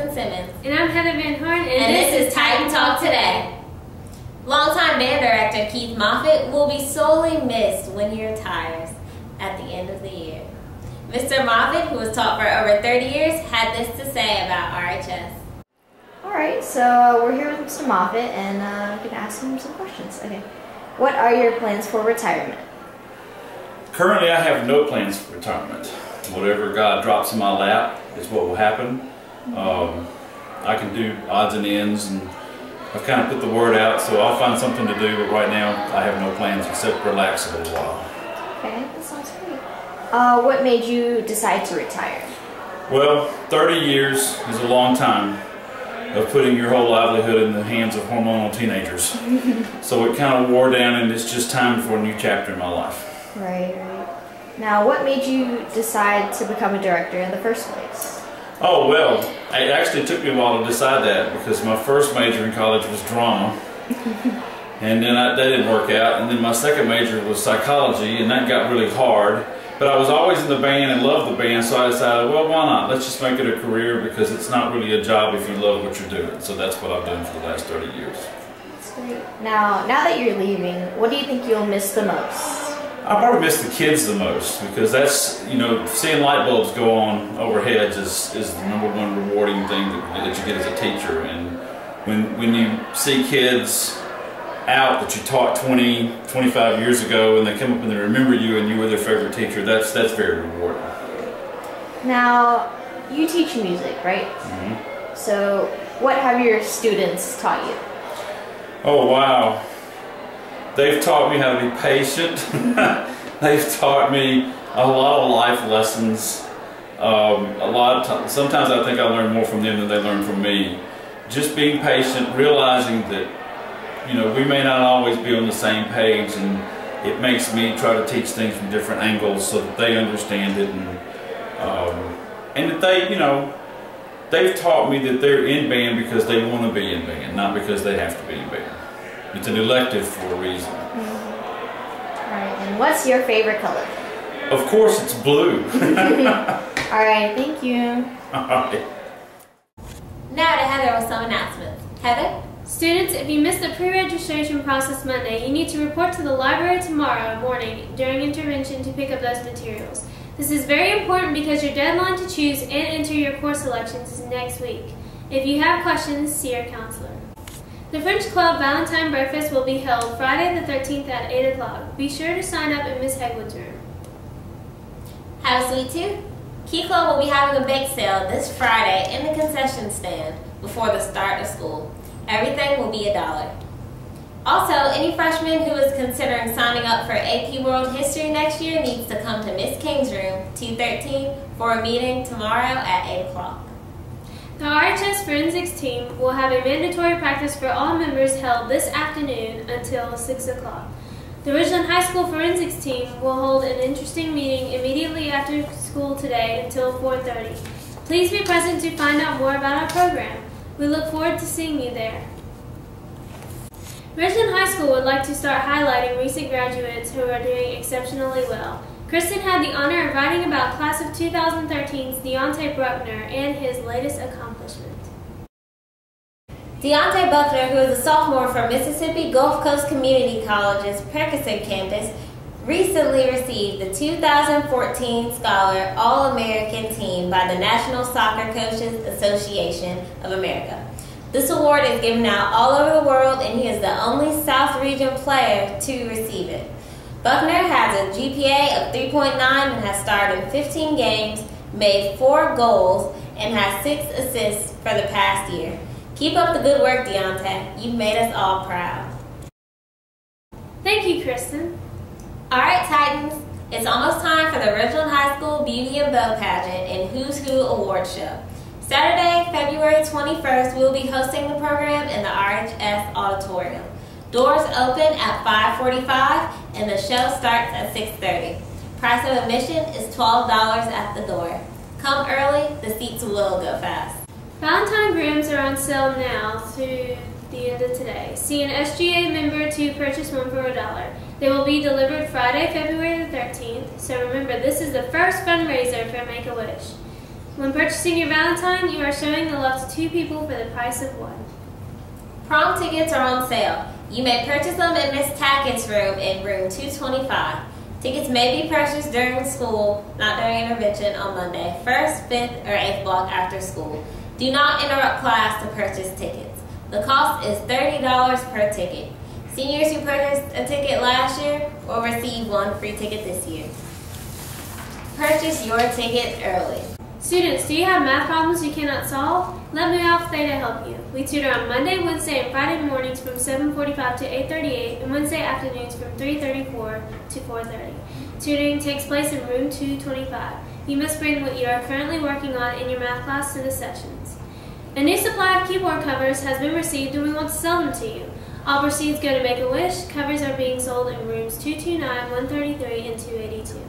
Kristen Simmons. And I'm Heather Van Horn, and this is Titan Talk Today. Longtime band director Keith Moffett will be sorely missed when he retires at the end of the year. Mr. Moffett, who has taught for over 30 years, had this to say about RHS. Alright, so we're here with Mr. Moffett, and I'm going to ask him some questions. Okay. What are your plans for retirement? Currently, I have no plans for retirement. Whatever God drops in my lap is what will happen. I can do odds and ends, and I've kind of put the word out, so I'll find something to do, but right now I have no plans except relax a little while. Okay, that sounds great. What made you decide to retire? Well, 30 years is a long time of putting your whole livelihood in the hands of hormonal teenagers. So it kind of wore down, and it's just time for a new chapter in my life. Right. Now, what made you decide to become a director in the first place? Oh, well, it actually took me a while to decide that, because my first major in college was drama. And then that didn't work out. And then my second major was psychology, and that got really hard. But I was always in the band and loved the band, so I decided, well, why not? Let's just make it a career, because it's not really a job if you love what you're doing. So that's what I've done for the last 30 years. That's great. Now that you're leaving, what do you think you'll miss the most? I probably miss the kids the most, because that's, you know, seeing light bulbs go on overhead is the #1 rewarding thing that you get as a teacher. And when you see kids out that you taught 20, 25 years ago, and they come up and they remember you and you were their favorite teacher, that's very rewarding. Now, you teach music, right? Mm-hmm. So, what have your students taught you? Oh, wow. They've taught me how to be patient. They've taught me a lot of life lessons. Sometimes I think I learn more from them than they learn from me. Just being patient, realizing that, you know, we may not always be on the same page, and it makes me try to teach things from different angles so that they understand it, and that they, you know, they've taught me that they're in band because they want to be in band, not because they have to be in band. It's an elective for a reason. Mm-hmm. Alright, and what's your favorite color? Of course, it's blue. Alright, thank you. Alright. Now to Heather with some announcements. Heather? Students, if you missed the pre-registration process Monday, you need to report to the library tomorrow morning during intervention to pick up those materials. This is very important because your deadline to choose and enter your course selections is next week. If you have questions, see your counselor. The French Club Valentine Breakfast will be held Friday the 13th at 8 o'clock. Be sure to sign up in Miss Hegwood's room. Have a sweet tooth? Key Club will be having a bake sale this Friday in the concession stand before the start of school. Everything will be $1. Also, any freshman who is considering signing up for AP World History next year needs to come to Miss King's room, 213, for a meeting tomorrow at 8 o'clock. The RHS Forensics team will have a mandatory practice for all members held this afternoon until 6 o'clock. The Ridgeland High School Forensics team will hold an interesting meeting immediately after school today until 4:30. Please be present to find out more about our program. We look forward to seeing you there. Ridgeland High School would like to start highlighting recent graduates who are doing exceptionally well. Kristen had the honor of writing about class of 2013's Deontay Bruckner and his latest accomplishment. Deontay Buckner, who is a sophomore from Mississippi Gulf Coast Community College's Perkison campus, recently received the 2014 Scholar All-American Team by the National Soccer Coaches Association of America. This award is given out all over the world, and he is the only South Region player to receive it. Buckner has a GPA of 3.9 and has starred in 15 games, made 4 goals, and has 6 assists for the past year. Keep up the good work, Deontay. You've made us all proud. Thank you, Kristen. Alright, Titans. It's almost time for the Ridgeland High School Beauty and Beau Pageant and Who's Who Award Show. Saturday, February 21st, we will be hosting the program in the RHS Auditorium. Doors open at 5:45 and the show starts at 6:30. Price of admission is $12 at the door. Come early, the seats will go fast. Valentine grams are on sale now through the end of today. See an SGA member to purchase one for $1. They will be delivered Friday, February the 13th. So remember, this is the first fundraiser for Make-A-Wish. When purchasing your Valentine, you are showing the love to two people for the price of one. Prom tickets are on sale. You may purchase them in Miss Tackett's room in room 225. Tickets may be purchased during school, not during intervention on Monday, 1st, 5th, or 8th block after school. Do not interrupt class to purchase tickets. The cost is $30 per ticket. Seniors who purchased a ticket last year will receive one free ticket this year. Purchase your ticket early. Students, do you have math problems you cannot solve? Let me Alpha Theta help you. We tutor on Monday, Wednesday, and Friday mornings from 7:45 to 8:38, and Wednesday afternoons from 3:34 to 4:30. Tutoring takes place in room 225. You must bring what you are currently working on in your math class to the sessions. A new supply of keyboard covers has been received and we want to sell them to you. All proceeds go to Make-A-Wish. Covers are being sold in rooms 229, 133, and 282.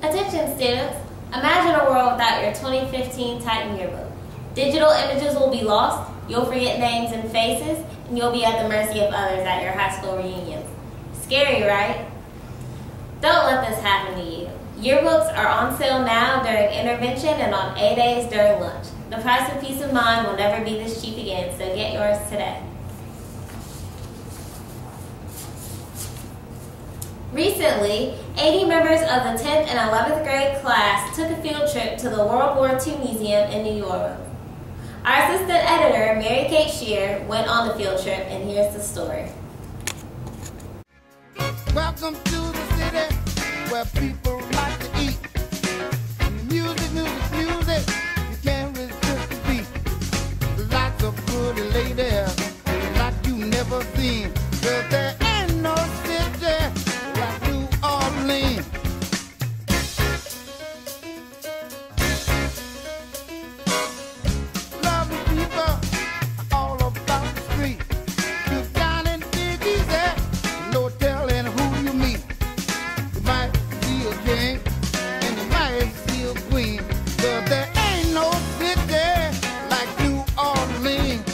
Attention students, imagine a world without your 2015 Titan yearbook. Digital images will be lost, you'll forget names and faces, and you'll be at the mercy of others at your high school reunions. Scary, right? Don't let this happen to you. Yearbooks are on sale now during intervention and on A-days during lunch. The price of peace of mind will never be this cheap again, so get yours today. Recently, 80 members of the 10th and 11th grade class took a field trip to the World War II Museum in New York. Our assistant editor, Mary Kate Shear, went on the field trip, and here's the story. Welcome to the city where people like to eat. Music, music, music, you can't resist the beat. Lots of pretty ladies like you never seen. 'Cause there ain't no city like New Orleans. Lovely people all about the street. You down in Big Easy, no telling who you meet. You might see a king and you might see a queen. 'Cause there ain't no city like New Orleans.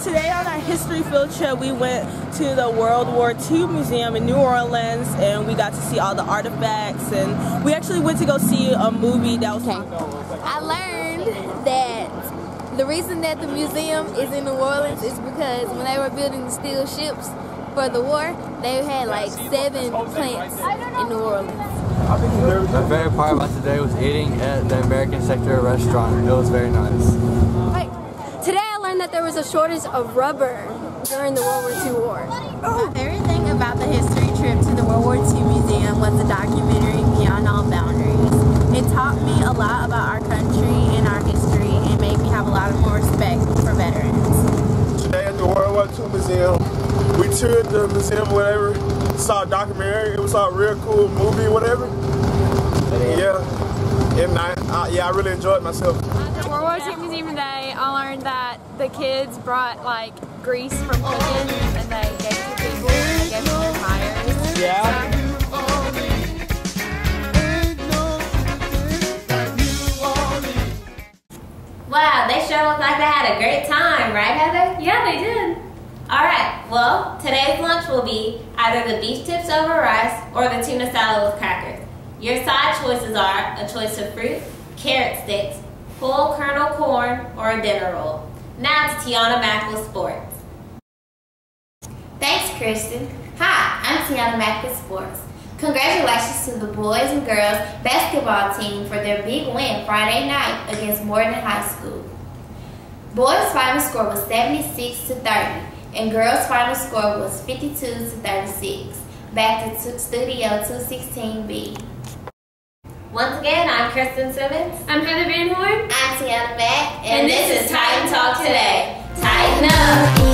Today on our history field trip, we went to the World War II Museum in New Orleans, and we got to see all the artifacts, and we actually went to go see a movie that was... I learned that the reason that the museum is in New Orleans is because when they were building the steel ships for the war, they had like 7 plants in New Orleans. My favorite part about today was eating at the American Sector restaurant. It was very nice. Today I learned that there was a shortage of rubber during the World War II war. My favorite thing about the history trip to the World War II Museum was the documentary Beyond All Boundaries. It taught me a lot about our country and our history and made me have a lot more respect for veterans. Today at the World War II Museum, we toured the museum, whatever, saw a documentary, it was a real cool movie, whatever. Yeah, and I really enjoyed myself. At the World War II Museum today, I learned that the kids brought like grease from cooking and they gave it to people and they gave them their tires. Yeah. Wow, they sure look like they had a great time, right, Heather? Yeah, they did. Alright, well, today's lunch will be either the beef tips over rice or the tuna salad with crackers. Your side choices are a choice of fruit, carrot sticks, full kernel corn, or a dinner roll. Now to Tiana Mack with sports. Thanks, Kristen. Hi, I'm Tiana Mack with sports. Congratulations to the boys and girls basketball team for their big win Friday night against Morton High School. Boys' final score was 76-30, and girls' final score was 52-36. Back to Studio 216B. Once again, I'm Kristen Simmons. I'm Heather Van Horn. I'm Tiana Mack, and this is Titan Talk Today. Tighten up!